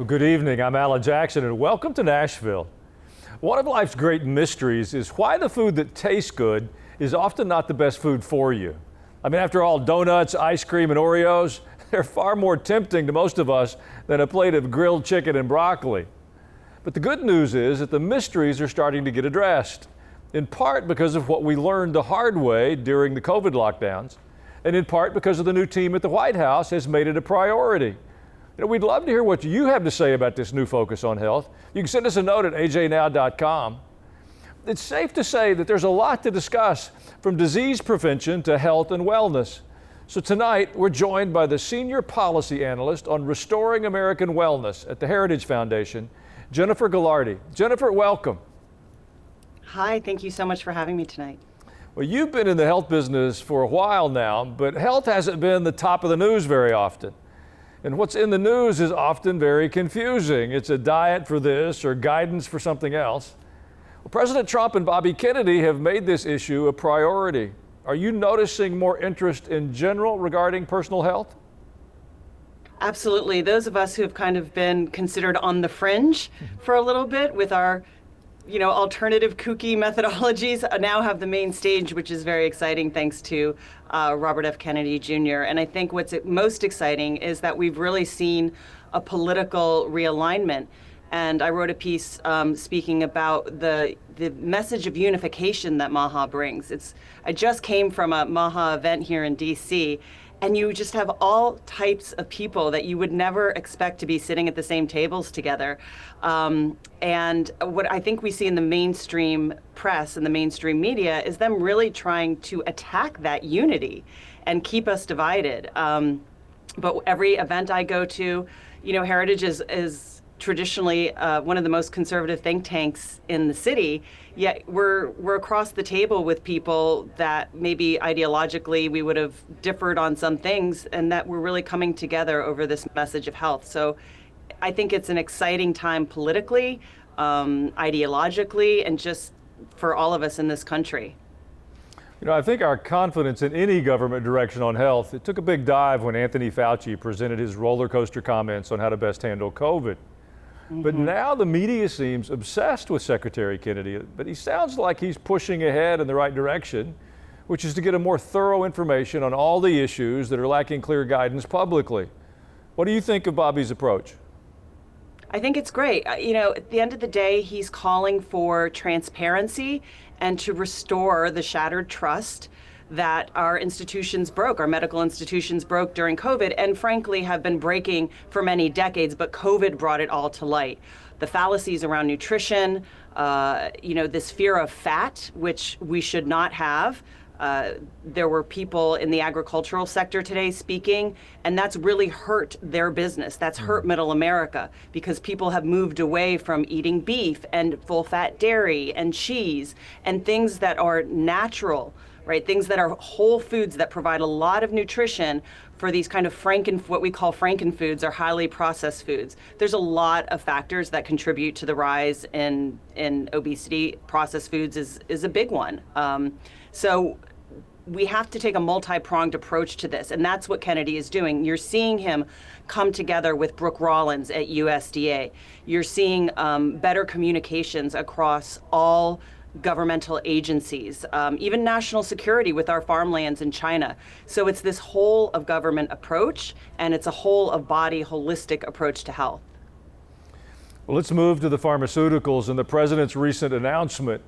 Well, good evening. I'm Alan Jackson, and welcome to Nashville. One of life's great mysteries is why the food that tastes good is often not the best food for you. I mean, after all, donuts, ice cream, and Oreos, they're far more tempting to most of us than a plate of grilled chicken and broccoli. But the good news is that the mysteries are starting to get addressed, in part because of what we learned the hard way during the COVID lockdowns, and in part because of the new team at the White House has made it a priority. We'd love to hear what you have to say about this new focus on health. You can send us a note at ajnow.com. It's safe to say that there's a lot to discuss, from disease prevention to health and wellness. So tonight, we're joined by the Senior Policy Analyst on Restoring American Wellness at the Heritage Foundation, Jennifer Galardi. Jennifer, welcome. Hi, thank you so much for having me tonight. Well, you've been in the health business for a while now, but health hasn't been the top of the news very often. And what's in the news is often very confusing. It's a diet for this or guidance for something else. Well, President Trump and Bobby Kennedy have made this issue a priority. Are you noticing more interest in general regarding personal health? Absolutely. Those of us who have kind of been considered on the fringe for a little bit with our alternative kooky methodologies now have the main stage, which is very exciting thanks to Robert F. Kennedy Jr. And I think what's most exciting is that we've really seen a political realignment. And I wrote a piece speaking about the message of unification that MAHA brings. I just came from a MAHA event here in DC, and you just have all types of people that you would never expect to be sitting at the same tables together. And what I think we see in the mainstream press and the mainstream media is them really trying to attack that unity and keep us divided. But every event I go to, Heritage is traditionally one of the most conservative think tanks in the city, yet we're across the table with people that maybe ideologically we would have differed on some things, and that we're really coming together over this message of health. So I think it's an exciting time politically, ideologically, and just for all of us in this country. I think our confidence in any government direction on health, it took a big dive when Anthony Fauci presented his roller coaster comments on how to best handle COVID. But now the media seems obsessed with Secretary Kennedy, but he sounds like he's pushing ahead in the right direction, which is to get a more thorough information on all the issues that are lacking clear guidance publicly. What do you think of Bobby's approach? I think it's great. At the end of the day, he's calling for transparency and to restore the shattered trust that our institutions broke, our medical institutions broke during COVID, and frankly have been breaking for many decades, but COVID brought it all to light. The fallacies around nutrition, this fear of fat, which we should not have. There were people in the agricultural sector today speaking, and that's really hurt their business. That's hurt middle America, because people have moved away from eating beef and full-fat dairy and cheese and things that are natural, right? Things that are whole foods that provide a lot of nutrition for these kind of what we call frankenfoods, or highly processed foods. There's a lot of factors that contribute to the rise in obesity. Processed foods is a big one. So we have to take a multi-pronged approach to this, and that's what Kennedy is doing. You're seeing him come together with Brooke Rollins at USDA. You're seeing better communications across all governmental agencies, even national security with our farmlands in China. So it's this whole of government approach, and it's a whole of body holistic approach to health. Well, let's move to the pharmaceuticals and the president's recent announcement.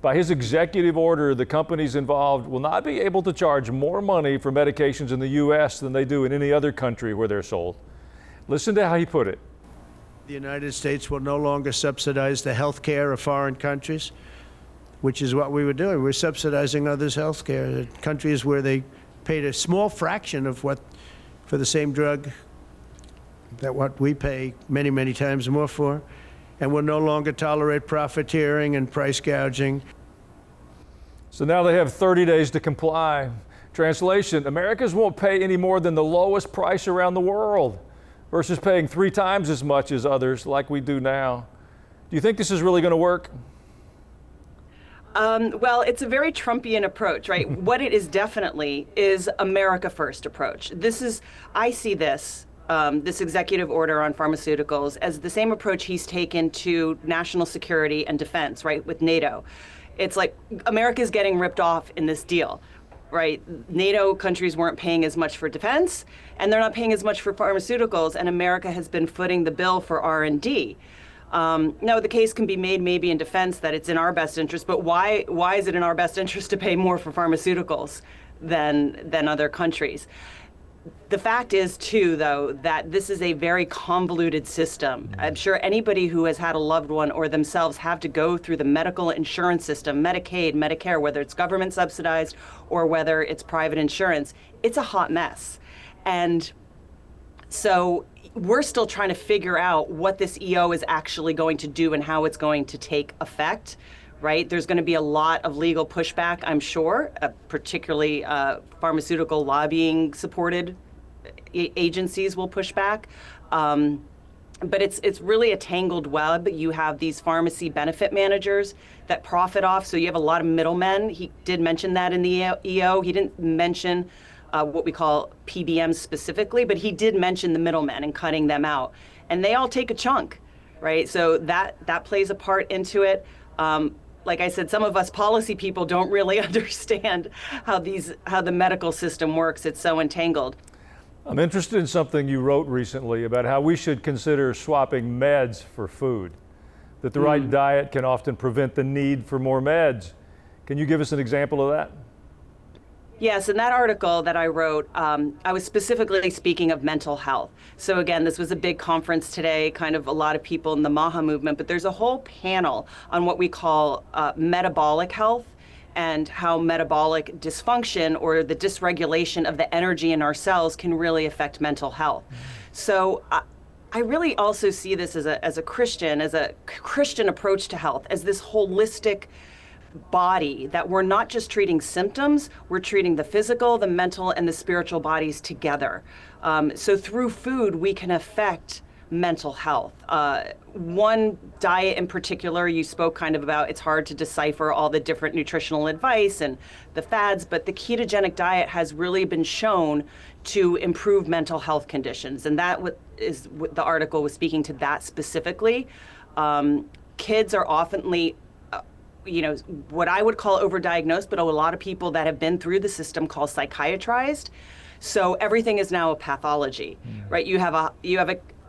By his executive order, the companies involved will not be able to charge more money for medications in the U.S. than they do in any other country where they're sold. Listen to how he put it. The United States will no longer subsidize the health care of foreign countries, which is what we were doing. We're subsidizing others' health care. Countries where they paid a small fraction of what for the same drug that what we pay many, many times more for, and will no longer tolerate profiteering and price gouging. So now they have 30 days to comply. Translation, Americans won't pay any more than the lowest price around the world versus paying 3 times as much as others like we do now. Do you think this is really going to work? Well, it's a very Trumpian approach, right? What it is definitely is America First approach. I see this this executive order on pharmaceuticals as the same approach he's taken to national security and defense, right, with NATO. It's like America's getting ripped off in this deal, right? NATO countries weren't paying as much for defense, and they're not paying as much for pharmaceuticals, and America has been footing the bill for R&D. No, the case can be made maybe in defense that it's in our best interest, but why is it in our best interest to pay more for pharmaceuticals than other countries? The fact is, too, though, that this is a very convoluted system. I'm sure anybody who has had a loved one or themselves have to go through the medical insurance system, Medicaid, Medicare, whether it's government subsidized or whether it's private insurance, it's a hot mess. And so we're still trying to figure out what this EO is actually going to do and how it's going to take effect, right? There's going to be a lot of legal pushback, I'm sure, particularly pharmaceutical lobbying supported agencies will push back. But it's really a tangled web. You have these pharmacy benefit managers that profit off. So you have a lot of middlemen. He did mention that in the EO. He didn't mention what we call PBMs specifically, but he did mention the middlemen and cutting them out. And they all take a chunk, right? So that plays a part into it. Like I said, some of us policy people don't really understand how the medical system works. It's so entangled. I'm interested in something you wrote recently about how we should consider swapping meds for food, that the right diet can often prevent the need for more meds. Can you give us an example of that? Yes, in that article that I wrote, I was specifically speaking of mental health. So again, this was a big conference today, kind of a lot of people in the MAHA movement, but there's a whole panel on what we call metabolic health and how metabolic dysfunction or the dysregulation of the energy in our cells can really affect mental health. So I really also see this as a Christian approach to health, as this holistic body, that we're not just treating symptoms, we're treating the physical, the mental, and the spiritual bodies together. So through food, we can affect mental health. One diet in particular, you spoke kind of about, it's hard to decipher all the different nutritional advice and the fads, but the ketogenic diet has really been shown to improve mental health conditions. And that is what the article was speaking to, that specifically. Kids are oftenly what I would call overdiagnosed, but a lot of people that have been through the system call psychiatrized. So everything is now a pathology, right? You have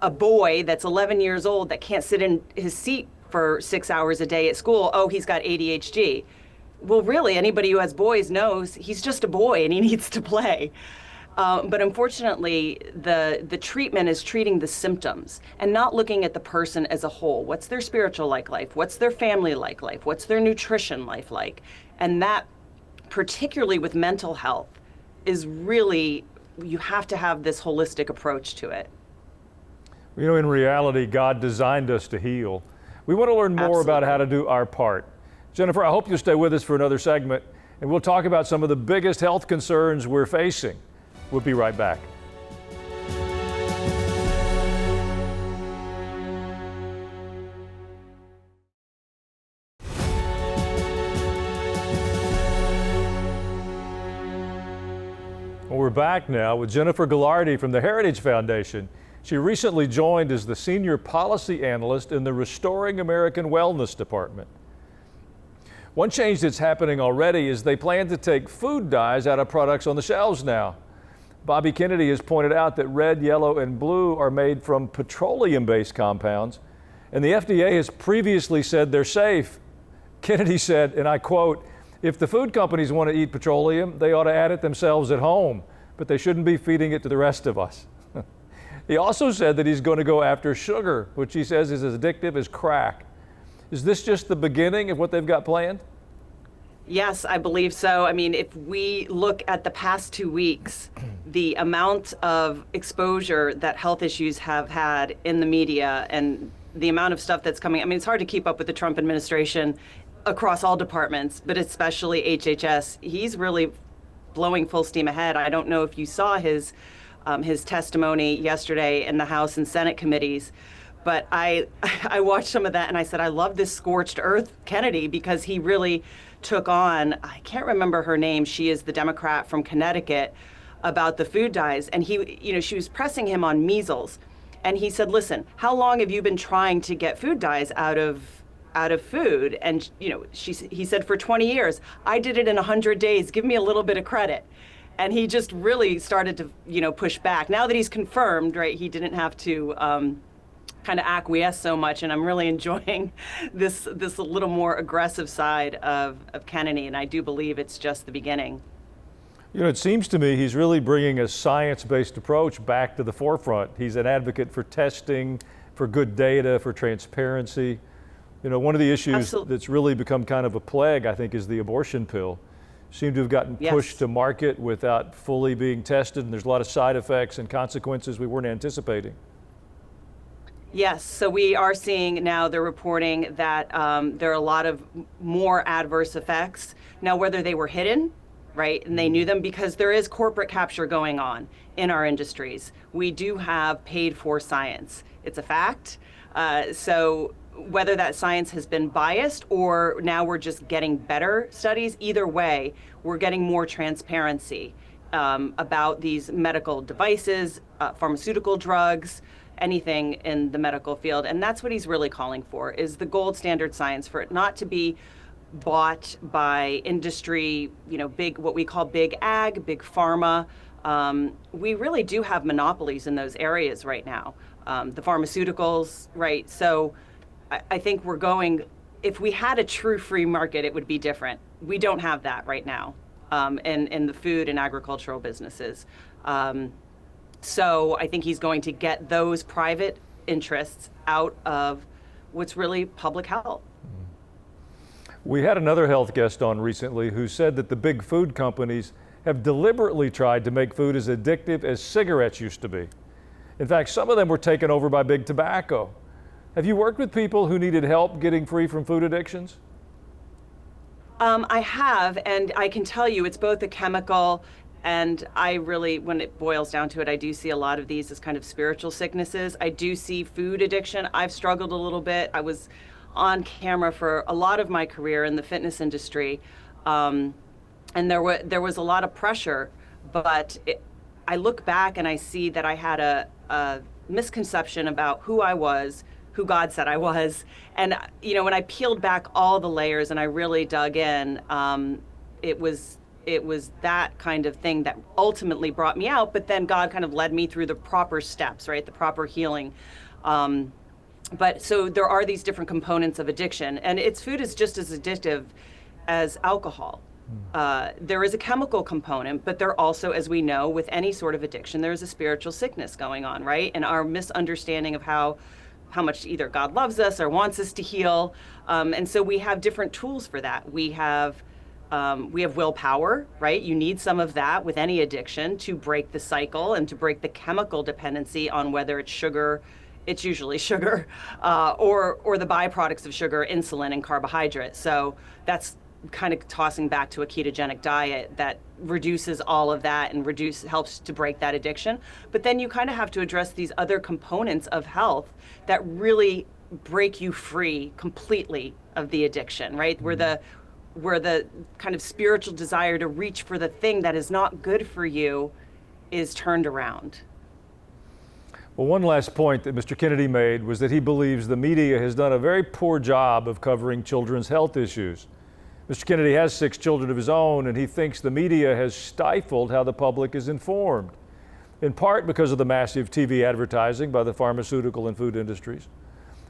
a boy that's 11 years old that can't sit in his seat for 6 hours a day at school. Oh, he's got ADHD. Well, really, anybody who has boys knows he's just a boy and he needs to play. But unfortunately, the treatment is treating the symptoms and not looking at the person as a whole. What's their spiritual life? What's their family life? What's their nutrition life like? And that, particularly with mental health, is really, you have to have this holistic approach to it. You know, in reality, God designed us to heal. We want to learn more about how to do our part. Jennifer, I hope you'll stay with us for another segment, and we'll talk about some of the biggest health concerns we're facing. We'll be right back. Well, we're back now with Jennifer Galardi from the Heritage Foundation. She recently joined as the Senior Policy Analyst in the Restoring American Wellness Department. One change that's happening already is they plan to take food dyes out of products on the shelves now. Bobby Kennedy has pointed out that red, yellow, and blue are made from petroleum-based compounds, and the FDA has previously said they're safe. Kennedy said, and I quote, "If the food companies want to eat petroleum, they ought to add it themselves at home, but they shouldn't be feeding it to the rest of us." He also said that he's going to go after sugar, which he says is as addictive as crack. Is this just the beginning of what they've got planned? Yes, I believe so. I mean, if we look at the past 2 weeks, the amount of exposure that health issues have had in the media and the amount of stuff that's coming, I mean, it's hard to keep up with the Trump administration across all departments, but especially HHS. He's really blowing full steam ahead. I don't know if you saw his testimony yesterday in the House and Senate committees, but I watched some of that and I said, I love this scorched earth Kennedy, because he really took on, I can't remember her name, she is the Democrat from Connecticut, about the food dyes. And she was pressing him on measles. And he said, listen, how long have you been trying to get food dyes out of food? And, he said, for 20 years. I did it in 100 days. Give me a little bit of credit. And he just really started to, push back. Now that he's confirmed, right, he didn't have to kind of acquiesce so much. And I'm really enjoying this a little more aggressive side of Kennedy. And I do believe it's just the beginning. It seems to me he's really bringing a science-based approach back to the forefront. He's an advocate for testing, for good data, for transparency. One of the issues that's really become kind of a plague, I think, is the abortion pill. Seem to have gotten pushed to market without fully being tested, and there's a lot of side effects and consequences we weren't anticipating. Yes, so we are seeing now, they're reporting that there are a lot of more adverse effects. Now, whether they were hidden, right, and they knew them, because there is corporate capture going on in our industries. We do have paid for science. It's a fact. So whether that science has been biased or now we're just getting better studies, either way, we're getting more transparency about these medical devices, pharmaceutical drugs, anything in the medical field. And that's what he's really calling for, is the gold standard science, for it not to be bought by industry, big, what we call big ag, big pharma. We really do have monopolies in those areas right now. The pharmaceuticals, right? So I think we're going, if we had a true free market, it would be different. We don't have that right now in the food and agricultural businesses. So I think he's going to get those private interests out of what's really public health. We had another health guest on recently who said that the big food companies have deliberately tried to make food as addictive as cigarettes used to be. In fact, some of them were taken over by big tobacco. Have you worked with people who needed help getting free from food addictions? I have, and I can tell you it's both a chemical, and I really, when it boils down to it, I do see a lot of these as kind of spiritual sicknesses. I do see food addiction. I've struggled a little bit. I was on camera for a lot of my career in the fitness industry, and there was a lot of pressure, but I look back and I see that I had a misconception about who I was, who God said I was. And, when I peeled back all the layers and I really dug in, it was that kind of thing that ultimately brought me out. But then God kind of led me through the proper steps, right? The proper healing. But so there are these different components of addiction, and food is just as addictive as alcohol. There is a chemical component, but there also, as we know, with any sort of addiction, there is a spiritual sickness going on, right? And our misunderstanding of how much either God loves us or wants us to heal. And so we have different tools for that. We have willpower, right? You need some of that with any addiction to break the cycle and to break the chemical dependency on whether it's sugar, it's usually sugar, or the byproducts of sugar, insulin and carbohydrates. So that's kind of tossing back to a ketogenic diet that reduces all of that and helps to break that addiction. But then you kind of have to address these other components of health that really break you free completely of the addiction, right? Where the kind of spiritual desire to reach for the thing that is not good for you is turned around. Well, one last point that Mr. Kennedy made was that he believes the media has done a very poor job of covering children's health issues. Mr. Kennedy has 6 children of his own, and he thinks the media has stifled how the public is informed, in part because of the massive TV advertising by the pharmaceutical and food industries.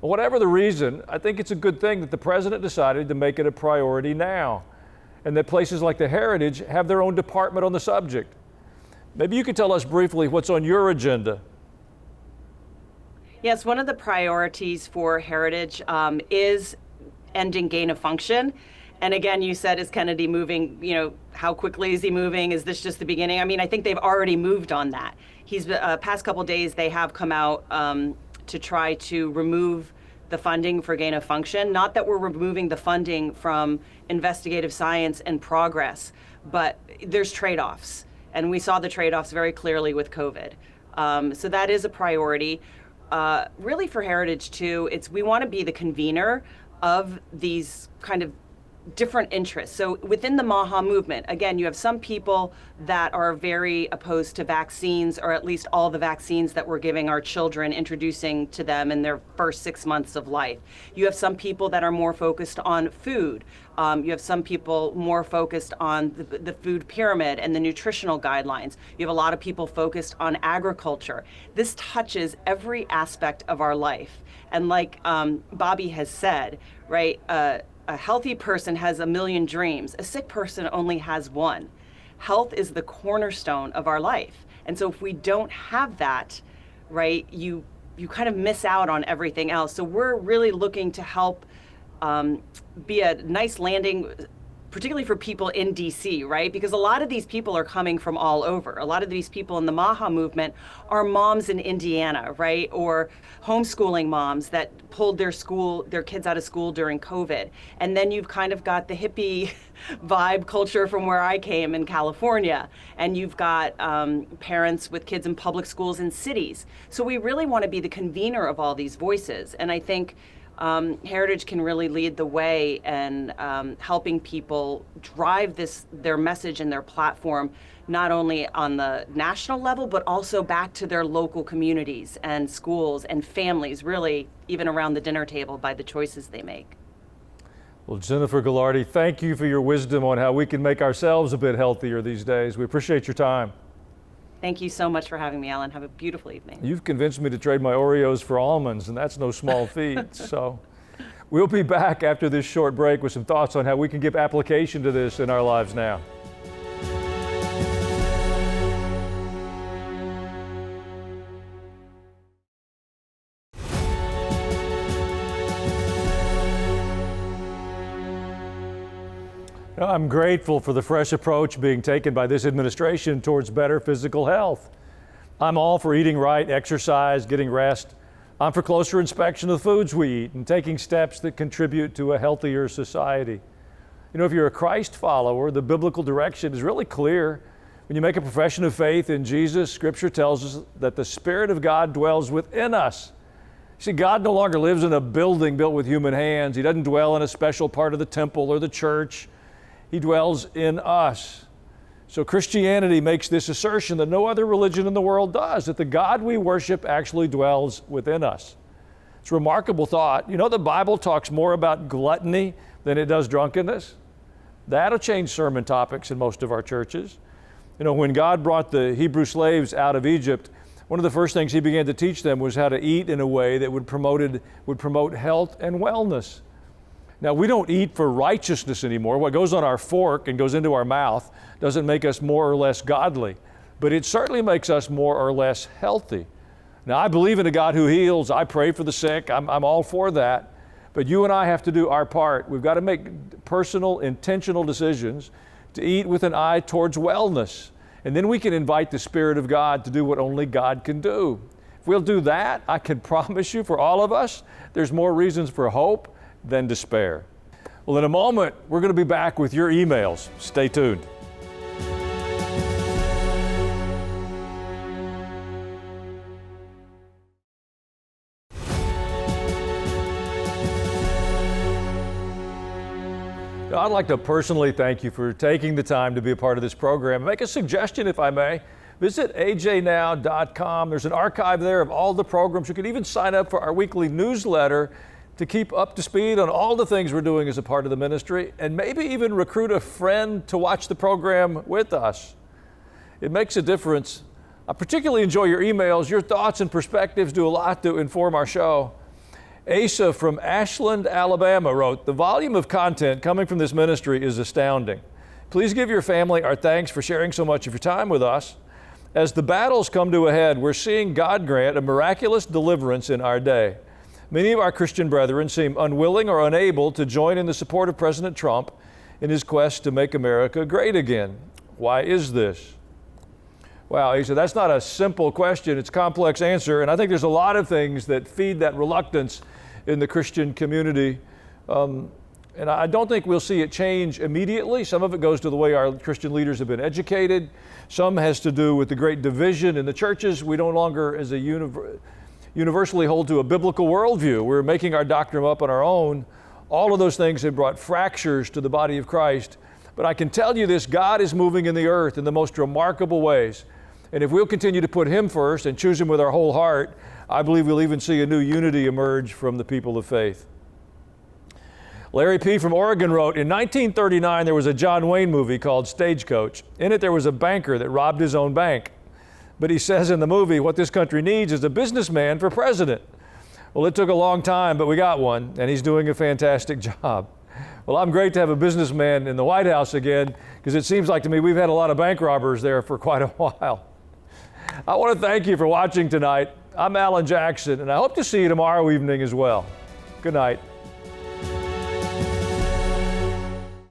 Whatever the reason, I think it's a good thing that the president decided to make it a priority now, and that places like the Heritage have their own department on the subject. Maybe you could tell us briefly what's on your agenda. Yes, one of the priorities for Heritage is ending gain of function. And again, you said, is Kennedy moving, how quickly is he moving? Is this just the beginning? I mean, I think they've already moved on that. He's past couple days, they have come out to try to remove the funding for gain of function. Not that we're removing the funding from investigative science and progress, but there's trade-offs. And we saw the trade-offs very clearly with COVID. So that is a priority. Really for Heritage too, we want to be the convener of these kind of different interests. So within the MAHA movement, again, you have some people that are very opposed to vaccines, or at least all the vaccines that we're giving our children, introducing to them in their first 6 months of life. You have some people that are more focused on food. You have some people more focused on the food pyramid and the nutritional guidelines. You have a lot of people focused on agriculture. This touches every aspect of our life. And like Bobby has said, right, a healthy person has a million dreams. A sick person only has one. Health is the cornerstone of our life. And so if we don't have that, right, you kind of miss out on everything else. So we're really looking to help be a nice landing, particularly for people in DC, right? Because a lot of these people are coming from all over. A lot of these people in the MAHA movement are moms in Indiana, right? Or homeschooling moms that pulled their kids out of school during COVID. And then you've kind of got the hippie vibe culture from where I came in California. And you've got parents with kids in public schools in cities. So we really want to be the convener of all these voices. And I think Heritage can really lead the way in helping people drive their message and their platform, not only on the national level, but also back to their local communities and schools and families, really even around the dinner table by the choices they make. Well, Jennifer Galardi, thank you for your wisdom on how we can make ourselves a bit healthier these days. We appreciate your time. Thank you so much for having me, Alan. Have a beautiful evening. You've convinced me to trade my Oreos for almonds, and that's no small feat. So we'll be back after this short break with some thoughts on how we can give application to this in our lives now. I'm grateful for the fresh approach being taken by this administration towards better physical health. I'm all for eating right, exercise, getting rest. I'm for closer inspection of the foods we eat and taking steps that contribute to a healthier society. You know, if you're a Christ follower, the biblical direction is really clear. When you make a profession of faith in Jesus, Scripture tells us that the Spirit of God dwells within us. See, God no longer lives in a building built with human hands. He doesn't dwell in a special part of the temple or the church. He dwells in us. So Christianity makes this assertion that no other religion in the world does, that the God we worship actually dwells within us. It's a remarkable thought. You know, the Bible talks more about gluttony than it does drunkenness. That'll change sermon topics in most of our churches. You know, when God brought the Hebrew slaves out of Egypt, one of the first things He began to teach them was how to eat in a way that would promote health and wellness. Now, we don't eat for righteousness anymore. What goes on our fork and goes into our mouth doesn't make us more or less godly, but it certainly makes us more or less healthy. Now, I believe in a God who heals. I pray for the sick. I'm all for that. But you and I have to do our part. We've got to make personal, intentional decisions to eat with an eye towards wellness. And then we can invite the Spirit of God to do what only God can do. If we'll do that, I can promise you, for all of us, there's more reasons for hope than despair. Well, in a moment, we're going to be back with your emails. Stay tuned. I'd like to personally thank you for taking the time to be a part of this program. Make a suggestion, if I may. Visit ajnow.com. There's an archive there of all the programs. You can even sign up for our weekly newsletter to keep up to speed on all the things we're doing as a part of the ministry, and maybe even recruit a friend to watch the program with us. It makes a difference. I particularly enjoy your emails. Your thoughts and perspectives do a lot to inform our show. Asa from Ashland, Alabama wrote, "The volume of content coming from this ministry is astounding. Please give your family our thanks for sharing so much of your time with us. As the battles come to a head, we're seeing God grant a miraculous deliverance in our day. Many of our Christian brethren seem unwilling or unable to join in the support of President Trump in his quest to make America great again. Why is this?" Wow, he said, that's not a simple question, it's a complex answer, and I think there's a lot of things that feed that reluctance in the Christian community. And I don't think we'll see it change immediately. Some of it goes to the way our Christian leaders have been educated. Some has to do with the great division in the churches. We no longer, as a universally hold to a biblical worldview. We're making our doctrine up on our own. All of those things have brought fractures to the body of Christ. But I can tell you this, God is moving in the earth in the most remarkable ways. And if we'll continue to put Him first and choose Him with our whole heart, I believe we'll even see a new unity emerge from the people of faith. Larry P. from Oregon wrote, in 1939 there was a John Wayne movie called Stagecoach. In it there was a banker that robbed his own bank. But he says in the movie, what this country needs is a businessman for president. Well, it took a long time, but we got one, and he's doing a fantastic job. Well, I'm great to have a businessman in the White House again, because it seems like to me we've had a lot of bank robbers there for quite a while. I want to thank you for watching tonight. I'm Alan Jackson, and I hope to see you tomorrow evening as well. Good night.